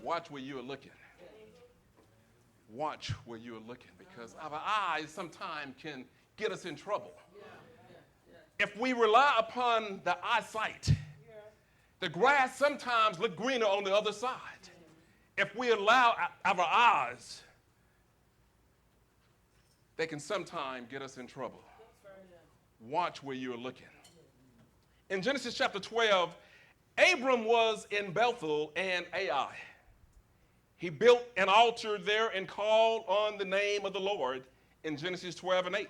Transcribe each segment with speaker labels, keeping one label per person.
Speaker 1: Watch where you are looking. Watch where you are looking, because our eyes sometimes can get us in trouble. If we rely upon the eyesight, the grass sometimes looks greener on the other side. If we allow our eyes, they can sometimes get us in trouble. Watch where you are looking. In Genesis chapter 12, Abram was in Bethel and Ai. He built an altar there and called on the name of the Lord in Genesis 12 and 8.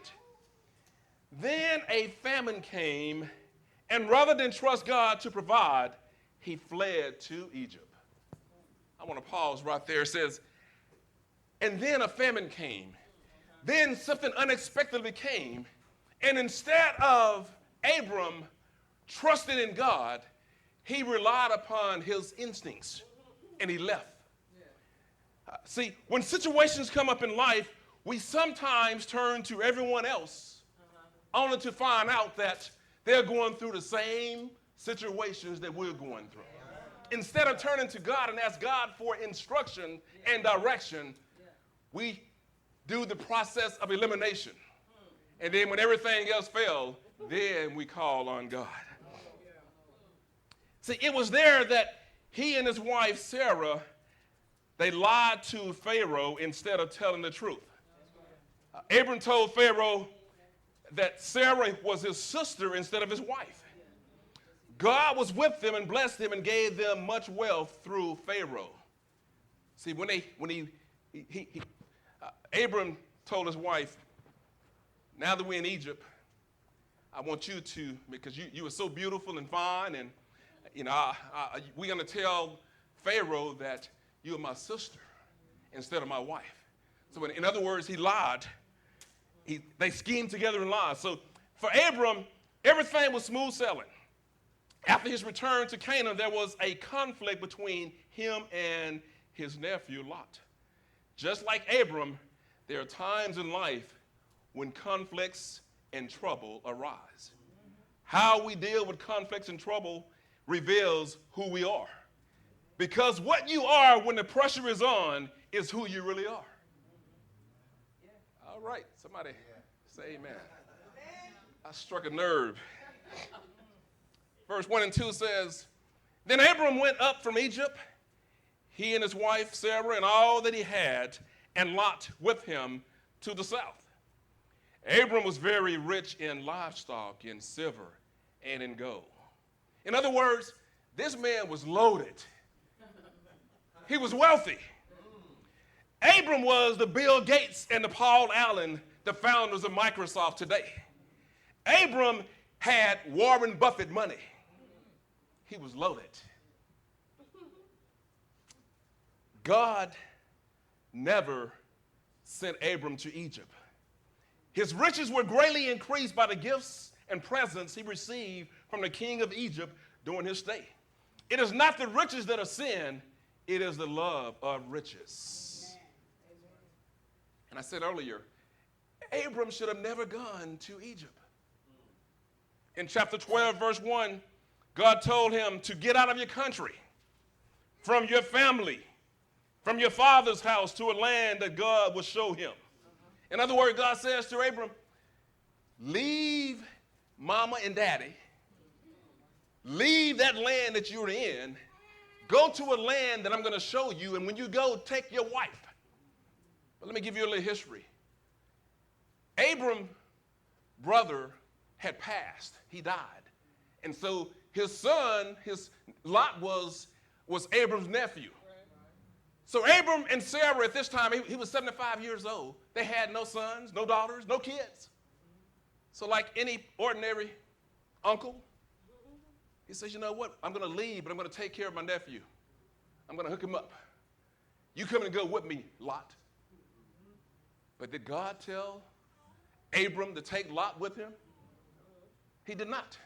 Speaker 1: Then a famine came, and rather than trust God to provide, he fled to Egypt. I want to pause right there. It says, and then a famine came. Then something unexpectedly came, and instead of Abram trusting in God, he relied upon his instincts, and he left. See, when situations come up in life, we sometimes turn to everyone else only to find out that they're going through the same situations that we're going through. Instead of turning to God and ask God for instruction and direction, we do the process of elimination. And then when everything else fails, then we call on God. See, it was there that he and his wife, Sarah, they lied to Pharaoh instead of telling the truth. Abram told Pharaoh that Sarah was his sister instead of his wife. God was with them and blessed them and gave them much wealth through Pharaoh. See, Abram told his wife, now that we're in Egypt, I want you to, because you are so beautiful and fine, and we're going to tell Pharaoh that you are my sister instead of my wife. So in other words, he lied. They schemed together and lied. So for Abram, everything was smooth sailing. After his return to Canaan, there was a conflict between him and his nephew Lot. Just like Abram, there are times in life when conflicts and trouble arise. How we deal with conflicts and trouble reveals who we are. Because what you are when the pressure is on is who you really are. All right, somebody say amen. I struck a nerve. Verse 1 and 2 says, then Abram went up from Egypt, he and his wife Sarah and all that he had, and Lot with him to the south. Abram was very rich in livestock, in silver, and in gold. In other words, this man was loaded. He was wealthy. Abram was the Bill Gates and the Paul Allen, the founders of Microsoft today. Abram had Warren Buffett money. He was loaded. God never sent Abram to Egypt. His riches were greatly increased by the gifts and presents he received from the king of Egypt during his stay. It is not the riches that are sin, it is the love of riches. And I said earlier, Abram should have never gone to Egypt. In chapter 12, verse 1, God told him to get out of your country, from your family, from your father's house to a land that God will show him. In other words, God says to Abram, leave mama and daddy, leave that land that you're in, go to a land that I'm going to show you, and when you go, take your wife. But let me give you a little history. Abram's brother had passed. He died. And so his son, Lot was Abram's nephew. So Abram and Sarah at this time, he was 75 years old. They had no sons, no daughters, no kids. So like any ordinary uncle, he says, you know what? I'm going to leave, but I'm going to take care of my nephew. I'm going to hook him up. You come and go with me, Lot. But did God tell Abram to take Lot with him? He did not.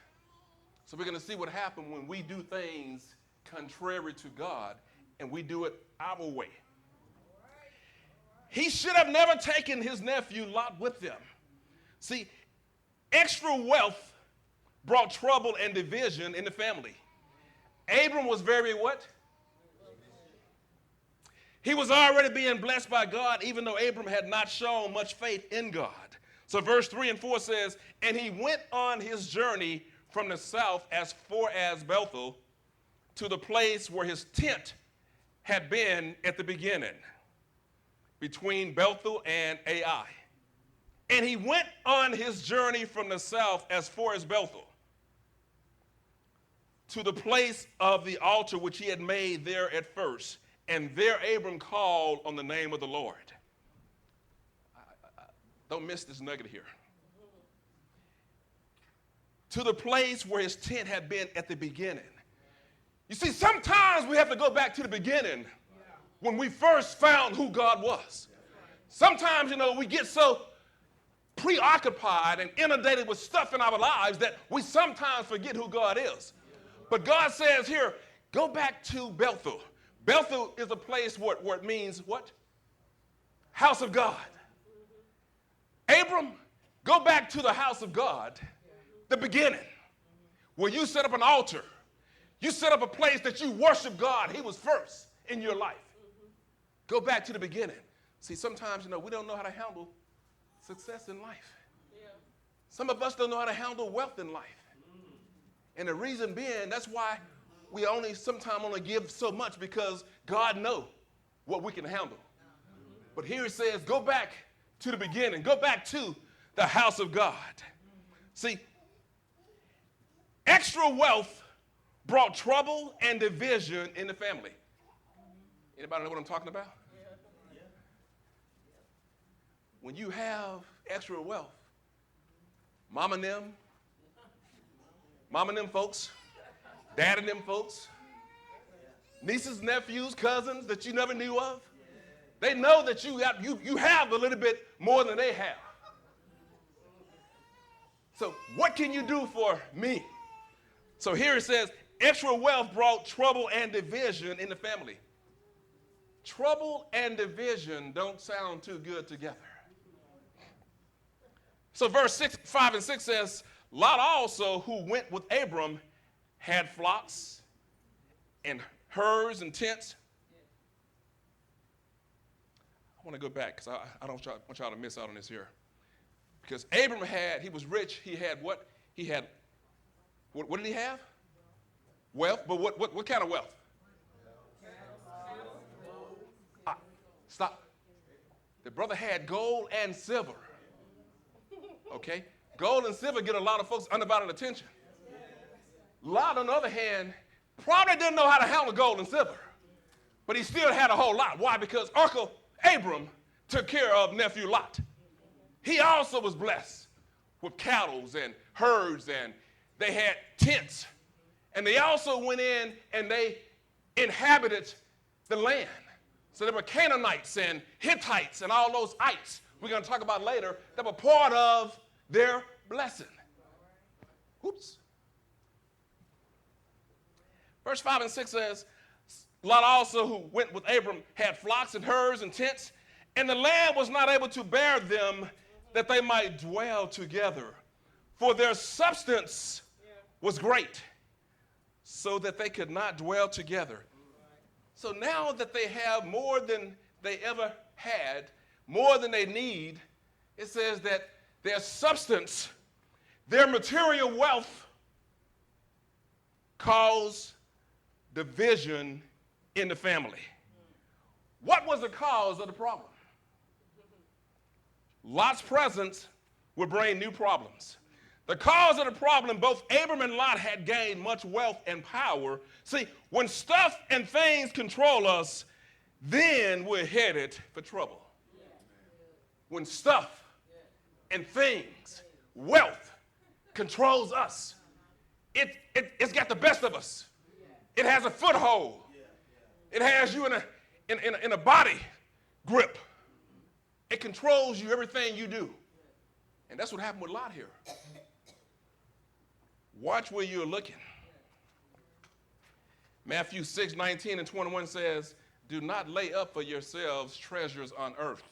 Speaker 1: So we're going to see what happens when we do things contrary to God and we do it our way. He should have never taken his nephew Lot with him. See, extra wealth brought trouble and division in the family. Abram was very what? He was already being blessed by God, even though Abram had not shown much faith in God. So verse 3 and 4 says, and he went on his journey from the south as far as Bethel, to the place where his tent had been at the beginning, between Bethel and Ai. And he went on his journey from the south as far as Bethel, to the place of the altar which he had made there at first. And there Abram called on the name of the Lord. Don't miss this nugget here. To the place where his tent had been at the beginning. You see, sometimes we have to go back to the beginning when we first found who God was. Sometimes, we get so preoccupied and inundated with stuff in our lives that we sometimes forget who God is. But God says here, go back to Bethel. Bethel is a place where it means what? House of God. Abram, go back to the house of God, the beginning, where you set up an altar. You set up a place that you worship God. He was first in your life. Go back to the beginning. See, sometimes, we don't know how to handle success in life. Some of us don't know how to handle wealth in life. And the reason being, that's why we sometimes only give so much, because God knows what we can handle. But here it says, go back to the beginning. Go back to the house of God. See, extra wealth brought trouble and division in the family. Anybody know what I'm talking about? When you have extra wealth, mom and them folks, dad and them folks, nieces, nephews, cousins that you never knew of, they know that you have a little bit more than they have. So what can you do for me? So here it says, extra wealth brought trouble and division in the family. Trouble and division don't sound too good together. So verse 5 and 6 says, Lot also, who went with Abram, had flocks and herds and tents. I want to go back because I don't want y'all to miss out on this here. Because Abram he was rich. He had what? What did he have? Wealth. But what kind of wealth? Stop. The brother had gold and silver. Okay? Gold and silver get a lot of folks undivided attention. Lot, on the other hand, probably didn't know how to handle gold and silver. But he still had a whole lot. Why? Because Uncle Abram took care of nephew Lot. He also was blessed with cattle and herds, and they had tents. And they also went in and they inhabited the land. So there were Canaanites and Hittites and all those ites we're going to talk about later that were part of their blessing. Oops. Verse 5 and 6 says, Lot also, who went with Abram, had flocks and herds and tents, and the land was not able to bear them, that they might dwell together. For their substance was great, so that they could not dwell together. So now that they have more than they ever had, more than they need, it says that their substance, their material wealth, caused division in the family. What was the cause of the problem? Lot's presence would bring new problems. The cause of the problem, both Abram and Lot had gained much wealth and power. See, when stuff and things control us, then we're headed for trouble. When stuff and things, wealth, controls us, it's got the best of us. It has a foothold. It has you in a body grip. It controls you, everything you do. And that's what happened with Lot here. Watch where you're looking. Matthew 6:19 and 21 says, do not lay up for yourselves treasures on earth,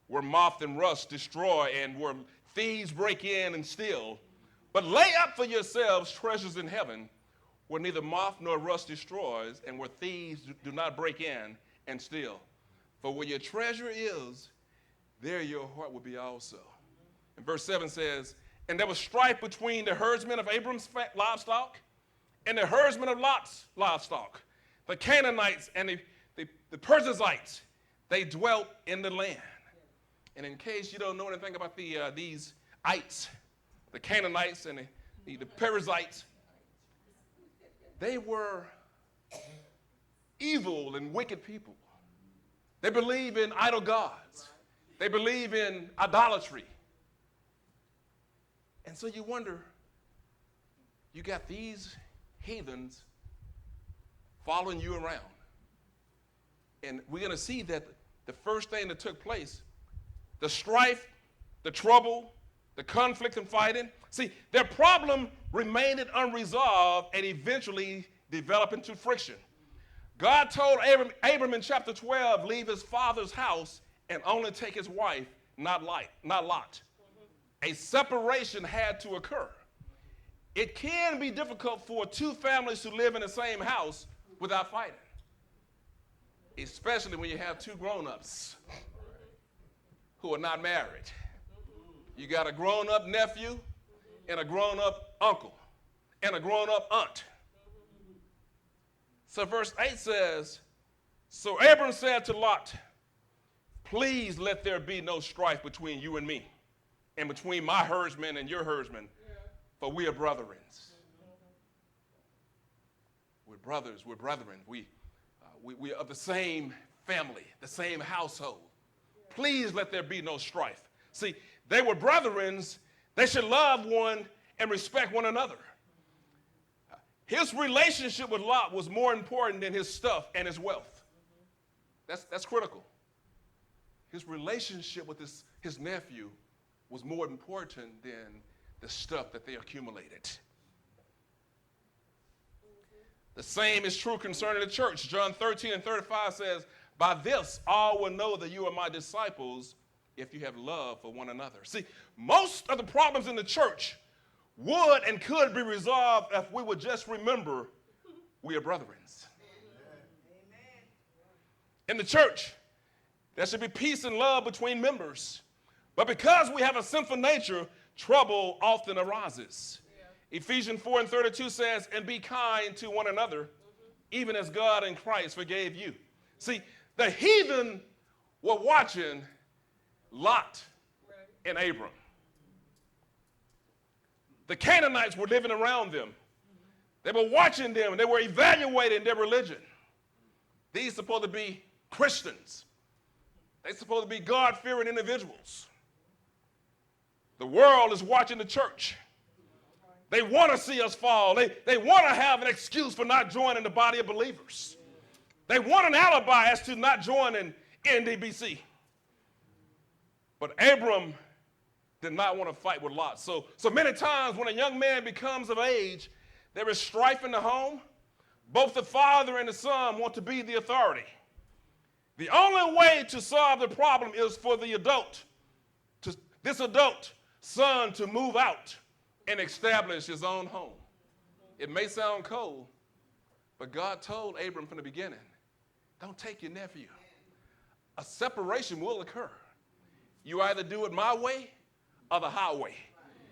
Speaker 1: where moth and rust destroy and where thieves break in and steal. But lay up for yourselves treasures in heaven, where neither moth nor rust destroys and where thieves do not break in and steal. For where your treasure is, there your heart will be also. And verse 7 says, and there was strife between the herdsmen of Abram's livestock and the herdsmen of Lot's livestock. The Canaanites and the Perizzites, they dwelt in the land. And in case you don't know anything about these ites, the Canaanites and the Perizzites, they were evil and wicked people. They believe in idol gods. They believe in idolatry. And so you wonder, you got these heathens following you around. And we're going to see that the first thing that took place, the strife, the trouble, the conflict and fighting, see, their problem remained unresolved and eventually developed into friction. God told Abram in chapter 12, leave his father's house and only take his wife, not Lot. A separation had to occur. It can be difficult for two families to live in the same house without fighting, especially when you have two grown-ups who are not married. You got a grown-up nephew and a grown-up uncle and a grown-up aunt. So verse 8 says, so Abram said to Lot, please let there be no strife between you and me, and between my herdsmen and your herdsmen, for we are brethren. We're brothers, we're brethren. We are of the same family, the same household. Please let there be no strife. See, they were brethren. They should love one and respect one another. His relationship with Lot was more important than his stuff and his wealth. That's critical. His relationship with his nephew was more important than the stuff that they accumulated. The same is true concerning the church. John 13:35 says, by this all will know that you are my disciples if you have love for one another. See, most of the problems in the church would and could be resolved if we would just remember we are brethren. In the church, there should be peace and love between members. But because we have a sinful nature, trouble often arises. Ephesians 4:32 says, and be kind to one another, even as God in Christ forgave you. See, the heathen were watching Lot and Abram. The Canaanites were living around them. They were watching them, and they were evaluating their religion. These are supposed to be Christians. They're supposed to be God-fearing individuals. The world is watching the church. They want to see us fall. They want to have an excuse for not joining the body of believers. They want an alibi as to not joining NDBC. But Abram did not want to fight with Lot. So many times when a young man becomes of age, there is strife in the home. Both the father and the son want to be the authority. The only way to solve the problem is for the adult, this adult son, to move out and establish his own home. It may sound cold, but God told Abram from the beginning, don't take your nephew. A separation will occur. You either do it my way or the highway.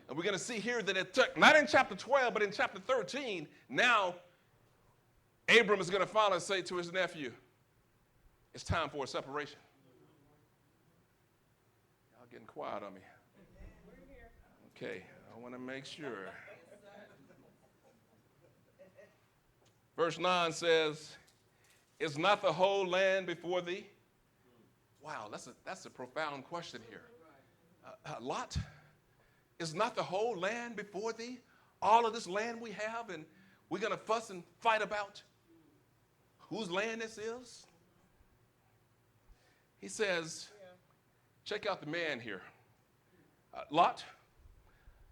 Speaker 1: And we're going to see here that it took, not in chapter 12, but in chapter 13, now Abram is going to finally say to his nephew, it's time for a separation. Y'all getting quiet on me. Okay, I want to make sure. Verse 9 says, is not the whole land before thee? Wow, that's a profound question here. Lot, is not the whole land before thee? All of this land we have, and we're going to fuss and fight about whose land this is? He says, check out the man here. Lot,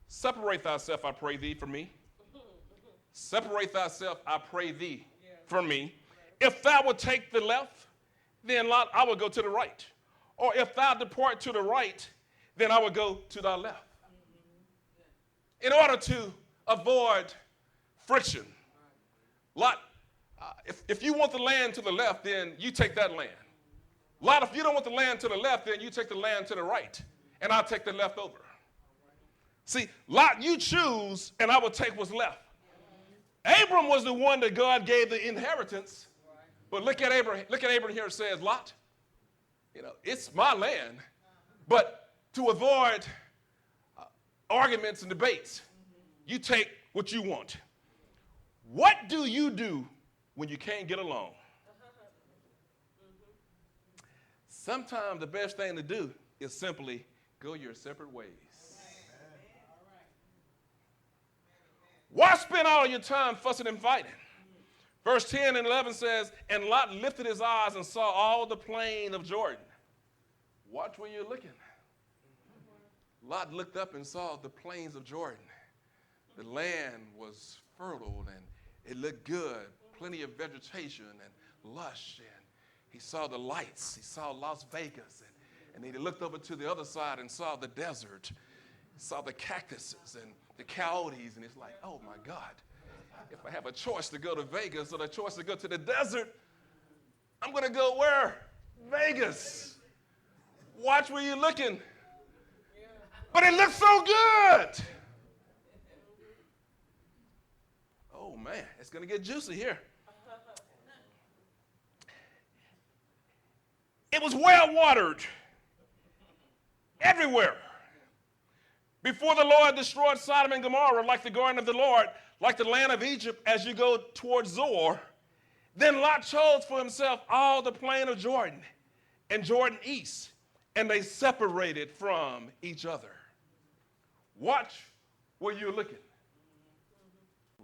Speaker 1: separate thyself, I pray thee, from me. Separate thyself, I pray thee, from me. If thou wilt take the left, then Lot, I will go to the right. Or if thou depart to the right, then I will go to thy left. In order to avoid friction, Lot if you want the land to the left, then you take that land. Lot, if you don't want the land to the left, then you take the land to the right, and I'll take the left over. See, Lot, you choose, and I will take what's left. Abram was the one that God gave the inheritance, but look at Abraham. Look at Abraham here. It says, Lot, it's my land, but to avoid arguments and debates, you take what you want. What do you do when you can't get along? Sometimes the best thing to do is simply go your separate ways. Why spend all your time fussing and fighting? Verse 10 and 11 says, and Lot lifted his eyes and saw all the plain of Jordan. Watch where you're looking. Lot looked up and saw the plains of Jordan. The land was fertile and it looked good, plenty of vegetation and lush. And he saw the lights. He saw Las Vegas. And he looked over to the other side and saw the desert. He saw the cactuses and the coyotes. And it's like, oh my God, if I have a choice to go to Vegas or a choice to go to the desert, I'm going to go where? Vegas. Watch where you're looking. But it looks so good. Oh man, it's going to get juicy here. It was well watered everywhere. Before the Lord destroyed Sodom and Gomorrah, like the garden of the Lord, like the land of Egypt, as you go towards Zoar, then Lot chose for himself all the plain of Jordan and Jordan east, and they separated from each other. Watch where you're looking.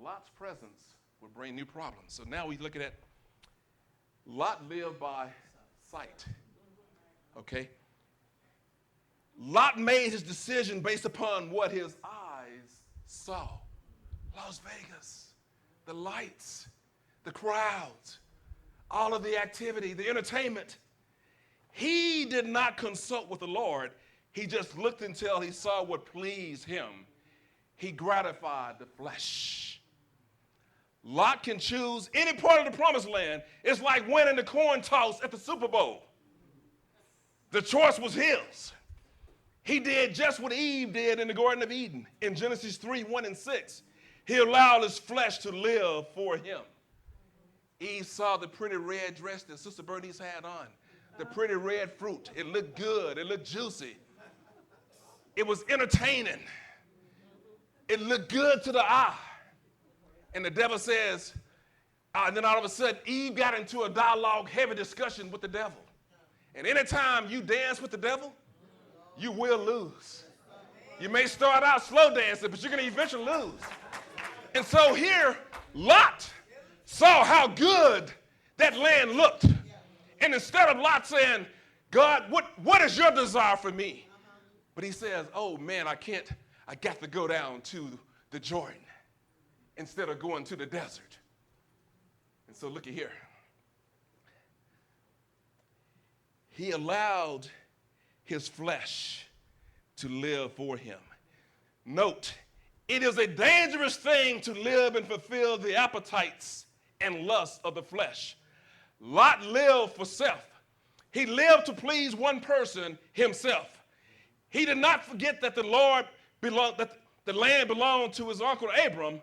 Speaker 1: Lot's presence will bring new problems. So now we look at Lot lived by sight. Okay? Lot made his decision based upon what his eyes saw. Las Vegas, the lights, the crowds, all of the activity, the entertainment. He did not consult with the Lord. He just looked until he saw what pleased him. He gratified the flesh. Lot can choose any part of the promised land. It's like winning the coin toss at the Super Bowl. The choice was his. He did just what Eve did in the Garden of Eden in Genesis 3:1-6. He allowed his flesh to live for him. Eve saw the pretty red dress that Sister Bernice had on, the pretty red fruit. It looked good. It looked juicy. It was entertaining. It looked good to the eye. And the devil says, and then all of a sudden, Eve got into a dialogue, heavy discussion with the devil. And anytime you dance with the devil, you will lose. You may start out slow dancing, but you're going to eventually lose. And so here, Lot saw how good that land looked. And instead of Lot saying, God, what is your desire for me? But he says, oh man, I got to go down to the Jordan instead of going to the desert. And so look at here. He allowed his flesh to live for him. Note, it is a dangerous thing to live and fulfill the appetites and lusts of the flesh. Lot lived for self. He lived to please one person, himself. He did not forget that the land belonged to his uncle Abram.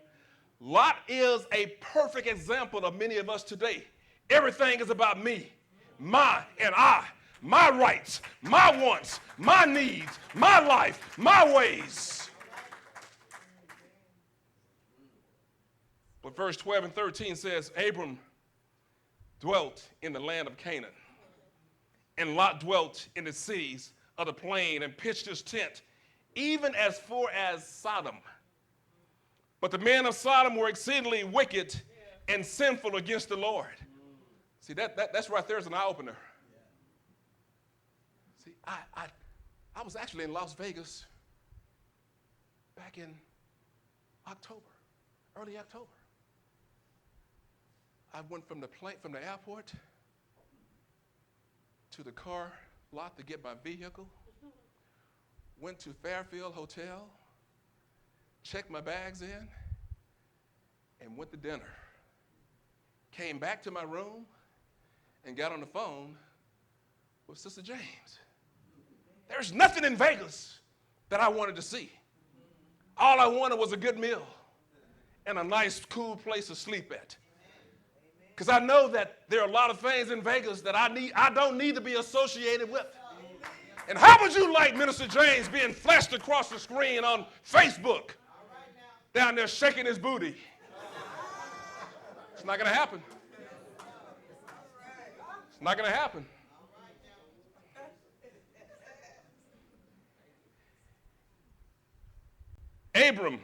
Speaker 1: Lot is a perfect example of many of us today. Everything is about me, my and I, my rights, my wants, my needs, my life, my ways. But verse 12 and 13 says, Abram dwelt in the land of Canaan, and Lot dwelt in the cities of the plain and pitched his tent, even as far as Sodom. But the men of Sodom were exceedingly wicked and sinful against the Lord. See, that's right there is an eye-opener. See, I was actually in Las Vegas back in October, early October. I went from the airport to the car lot to get my vehicle, went to Fairfield Hotel, checked my bags in, and went to dinner. came back to my room and got on the phone with Sister James. There's nothing in Vegas that I wanted to see. All I wanted was a good meal and a nice, cool place to sleep at. Because I know that there are a lot of things in Vegas that I don't need to be associated with. And how would you like Minister James being flashed across the screen on Facebook down there shaking his booty? It's not going to happen. It's not going to happen. Abram,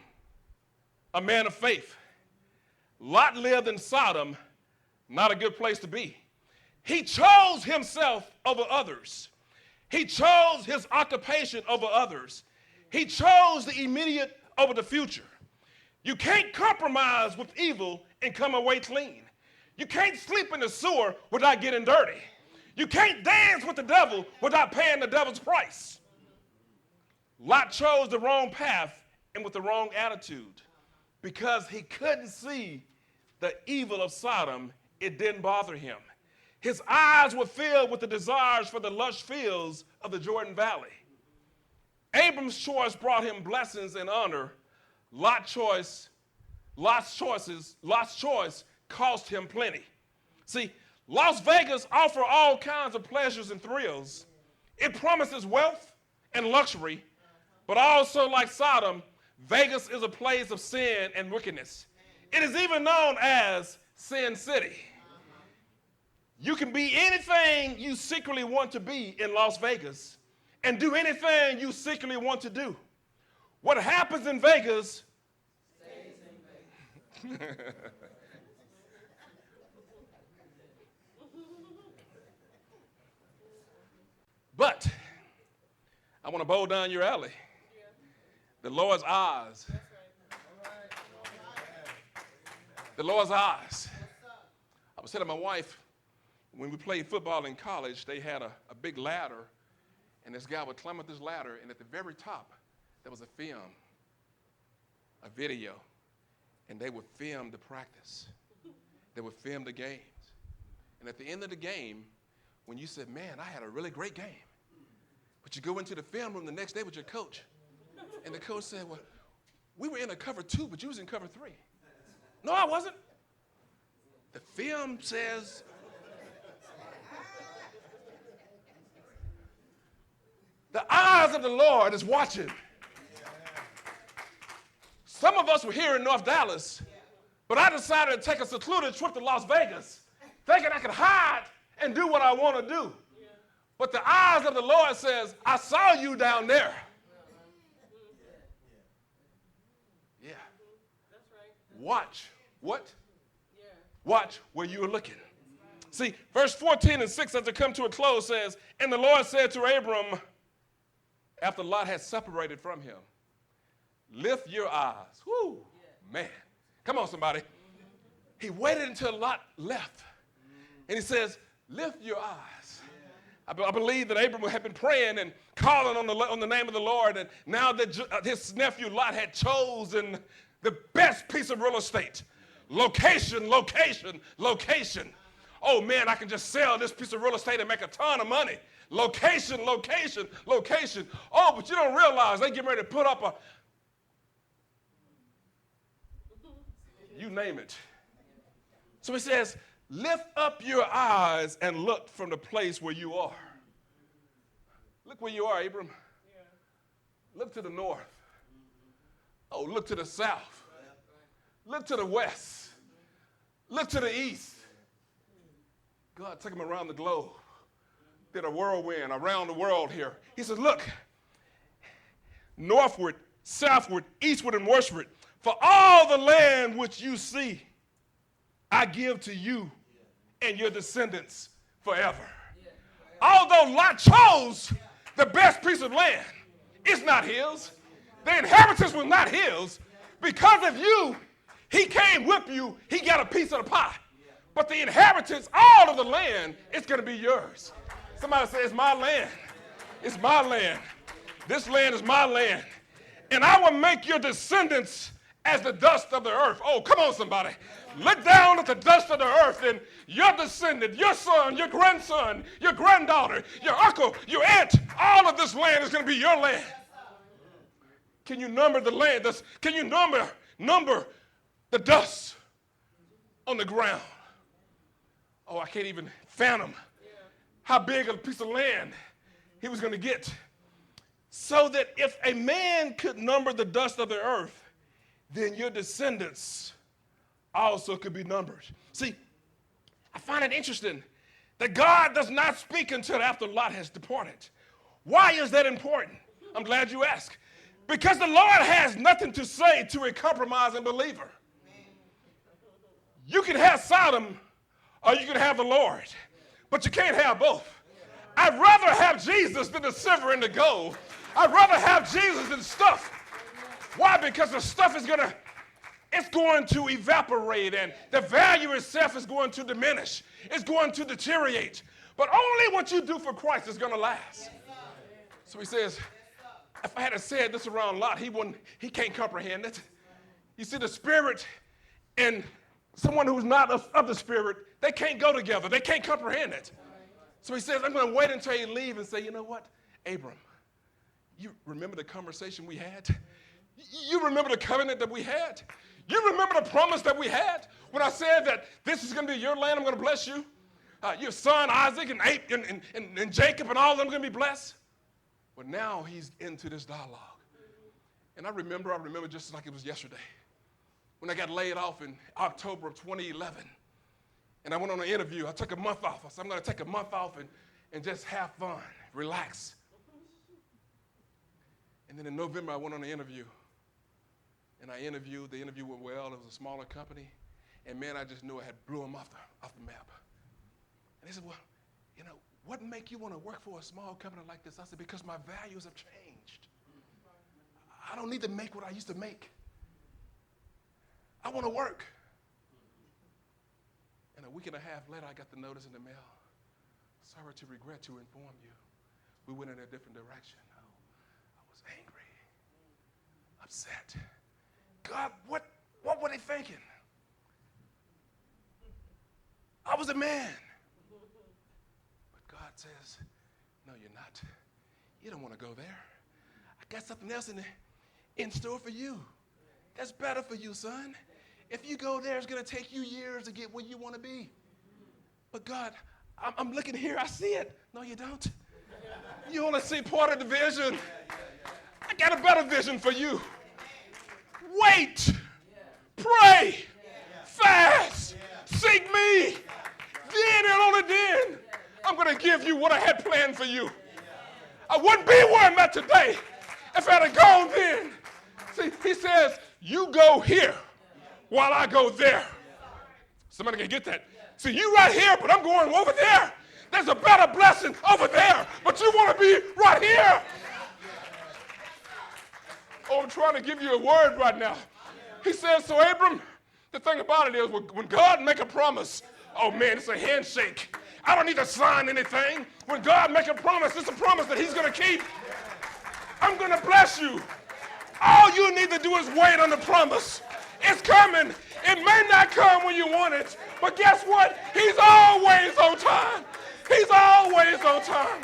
Speaker 1: a man of faith. Lot lived in Sodom, not a good place to be. He chose himself over others. He chose his occupation over others. He chose the immediate over the future. You can't compromise with evil and come away clean. You can't sleep in the sewer without getting dirty. You can't dance with the devil without paying the devil's price. Lot chose the wrong path and with the wrong attitude because he couldn't see the evil of Sodom. It didn't bother him. His eyes were filled with the desires for the lush fields of the Jordan Valley. Abram's choice brought him blessings and honor. Lot's choice cost him plenty. See, Las Vegas offers all kinds of pleasures and thrills. It promises wealth and luxury, but also like Sodom, Vegas is a place of sin and wickedness. It is even known as Sin City. You can be anything you secretly want to be in Las Vegas and do anything you secretly want to do. What happens in Vegas stays in Vegas. But I want to bow down your alley. The Lord's eyes. The Lord's eyes. I was telling my wife, when we played football in college, they had a big ladder, and this guy would climb up this ladder, and at the very top, there was a video, and they would film the practice. They would film the games. And at the end of the game, when you said, man, I had a really great game, but you go into the film room the next day with your coach, and the coach said, well, we were in a cover 2, but you was in cover 3. No, I wasn't. The film says, the eyes of the Lord is watching. Some of us were here in North Dallas, but I decided to take a secluded trip to Las Vegas, thinking I could hide and do what I want to do. But the eyes of the Lord says, I saw you down there. Yeah. That's right. Watch. What? Yeah. Watch where you are looking. See, verse 14 and 6, as it come to a close, says, and the Lord said to Abram, after Lot had separated from him, lift your eyes. Whoo, man. Come on, somebody. He waited until Lot left. And he says, lift your eyes. I believe that Abram had been praying and calling on the name of the Lord, and now that his nephew Lot had chosen the best piece of real estate. Location, location, location. Oh man, I can just sell this piece of real estate and make a ton of money. Location, location, location. Oh, but you don't realize they get ready to put up you name it. So he says, lift up your eyes and look from the place where you are. Look where you are, Abram. Yeah. Look to the north. Oh, look to the south. Look to the west. Look to the east. God took him around the globe. Did a whirlwind around the world here. He says, look, northward, southward, eastward, and westward, for all the land which you see, I give to you and your descendants forever. Although Lot chose the best piece of land, it's not his. The inheritance was not his. Because of you, he came with you, he got a piece of the pie. But the inheritance, all of the land, is going to be yours. Somebody say, it's my land. It's my land. This land is my land. And I will make your descendants as the dust of the earth. Oh, come on, somebody. Look down at the dust of the earth, and your descendant, your son, your grandson, your granddaughter, your uncle, your aunt, all of this land is going to be your land. Can you number the land? Can you number the dust on the ground? Oh, I can't even fathom how big a piece of land he was going to get. So that if a man could number the dust of the earth, then your descendants also could be numbered. See, I find it interesting that God does not speak until after Lot has departed. Why is that important? I'm glad you asked. Because the Lord has nothing to say to a compromising believer. You can have Sodom or you can have the Lord, but you can't have both. I'd rather have Jesus than the silver and the gold. I'd rather have Jesus than stuff. Why? Because the stuff is going to evaporate, and the value itself is going to diminish. It's going to deteriorate. But only what you do for Christ is going to last. So he says, if I had said this around Lot, he can't comprehend it. You see, the Spirit and someone who's not of the Spirit, they can't go together. They can't comprehend it. So he says, I'm going to wait until you leave and say, you know what, Abram, you remember the conversation we had? You remember the covenant that we had? You remember the promise that we had when I said that this is going to be your land, I'm going to bless you? Your son Isaac and Jacob and all of them are going to be blessed? But now he's into this dialogue. And I remember just like it was yesterday when I got laid off in October of 2011. And I went on an interview. I took a month off. I said, I'm going to take a month off and just have fun, relax. And then in November, I went on an interview. And the interview went well. It was a smaller company. And man, I just knew I had blew them off the map. And they said, well, you know, what make you want to work for a small company like this? I said, because my values have changed. I don't need to make what I used to make. I want to work. And a week and a half later, I got the notice in the mail. Sorry to regret to inform you. We went in a different direction. I was angry, upset. God, what were they thinking? I was a man. But God says, no, you're not. You don't want to go there. I got something else in store for you. That's better for you, son. If you go there, it's going to take you years to get where you want to be. But God, I'm looking here. I see it. No, you don't. You only see part of the vision. I got a better vision for you. Wait. Pray. Fast. Seek me. Then and only then, I'm going to give you what I had planned for you. I wouldn't be where I'm at today if I had gone then. See, he says, you go here while I go there. Somebody can get that. See, you right here, but I'm going over there. There's a better blessing over there, but you want to be right here. Oh, I'm trying to give you a word right now. He says, so Abram, the thing about it is when God make a promise, oh man, it's a handshake. I don't need to sign anything. When God make a promise, it's a promise that he's going to keep. I'm going to bless you. All you need to do is wait on the promise. It's coming. It may not come when you want it, but guess what? He's always on time. He's always on time.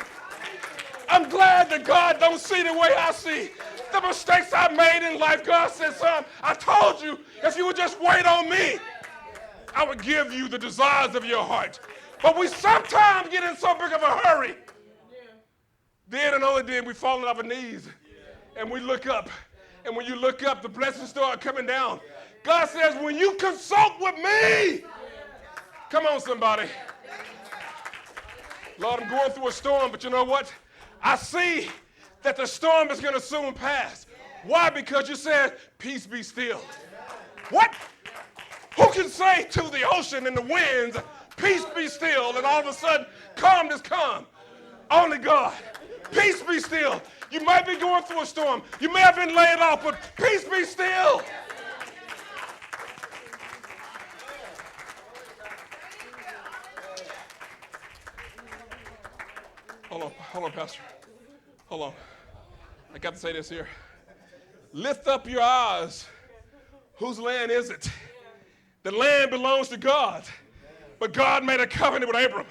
Speaker 1: I'm glad that God don't see the way I see. The mistakes I made in life, God said, son, I told you if you would just wait on me, I would give you the desires of your heart. But we sometimes get in so big of a hurry. Then and only then we fall on our knees and we look up. And when you look up, the blessings start coming down. God says, when you consult with me, come on, somebody. Lord, I'm going through a storm, but you know what? I see that the storm is going to soon pass. Why? Because you said, peace be still. What? Who can say to the ocean and the winds, peace be still, and all of a sudden, calmness come? Only God. Peace be still. You might be going through a storm. You may have been laid off, but peace be still. Hold on, Pastor. Hold on. I got to say this here. Lift up your eyes. Whose land is it? The land belongs to God, but God made a covenant with Abram.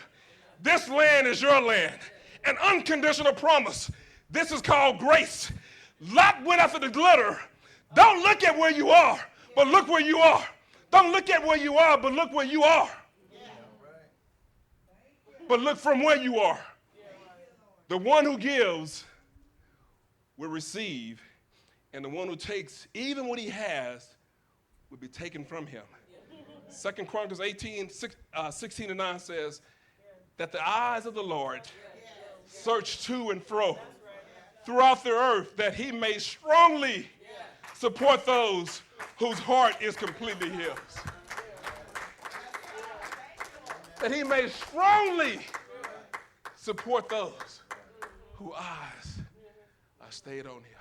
Speaker 1: This land is your land, an unconditional promise. This is called grace. Lot went after the glitter. Don't look at where you are, but look where you are. Don't look at where you are, but look where you are. But look from where you are. The one who gives will receive, and the one who takes even what he has will be taken from him. 2 Chronicles 16 and 9 says that the eyes of the Lord search to and fro throughout the earth, that he may strongly support those whose heart is completely his. That he may strongly support those whose eyes are stayed on him.